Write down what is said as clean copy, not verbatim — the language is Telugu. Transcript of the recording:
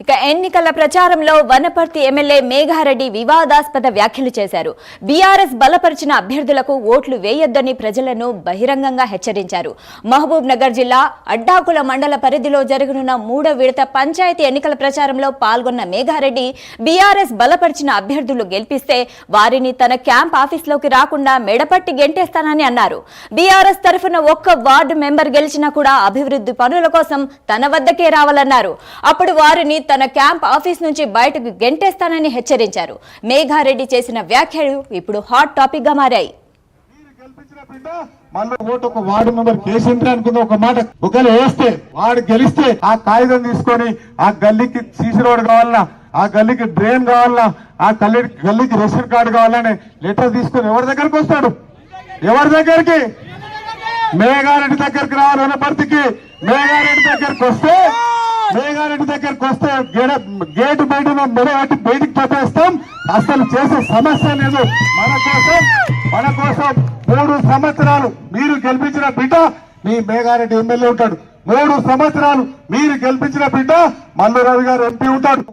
ఇక ఎన్నికల ప్రచారంలో వనపర్తి ఎమ్మెల్యే మేఘారెడ్డి వివాదాస్పద వ్యాఖ్యలు చేశారు. బీఆర్ఎస్ బలపరిచిన అభ్యర్థులకు ఓట్లు వేయొద్దని ప్రజలను బహిరంగంగా హెచ్చరించారు. మహబూబ్ నగర్ జిల్లా అడ్డాకుల మండల పరిధిలో జరగనున్న 3వ విడత పంచాయతీ ఎన్నికల ప్రచారంలో పాల్గొన్న మేఘారెడ్డి బీఆర్ఎస్ బలపరిచిన అభ్యర్థులు గెలిపిస్తే వారిని తన క్యాంప్ ఆఫీస్లోకి రాకుండా మెడపట్టి గెంటేస్తానని అన్నారు. బీఆర్ఎస్ తరఫున ఒక్క వార్డు మెంబర్ గెలిచినా కూడా అభివృద్ధి పనుల కోసం తన వద్దకే రావాలన్నారు. అప్పుడు వారిని తన క్యాంప్ ఆఫీస్ నుంచి బయటకు గెంటేస్తానని హెచ్చరించారు. మేఘారెడ్డి చేసిన వ్యాఖ్యలు ఇప్పుడు హాట్ టాపిక్ గా మారాయి. వార్డు మెంబర్ కేసీఆర్ అనుకున్న ఒక మాట ఒకవేళ వేస్తే వాడు గెలిస్తే ఆ కాగితం తీసుకొని ఆ గల్లీకి సీసీ రోడ్ కావాలన్నా, ఆ గల్లీకి డ్రైన్ కావాలన్నా, ఆ గల్లీకి రేషన్ కార్డు కావాలని లెటర్ తీసుకొని ఎవరి దగ్గరకు వస్తాడు? ఎవరి దగ్గరికి? మేఘారెడ్డి దగ్గరికి రావాలి. వనపర్తికి మేఘారెడ్డి దగ్గరికి వస్తే గేటు బయట మెడబెట్టి బయటికి పంపేస్తాం. అసలు చేసే సమస్య లేదు. మన కోసం 3 సంవత్సరాలు మీరు గెలిపించిన బిడ్డ మీ మేఘారెడ్డి ఎమ్మెల్యే ఉంటాడు. 3 సంవత్సరాలు మీరు గెలిపించిన బిడ్డ మల్లు రవి గారు ఎంపీ ఉంటాడు.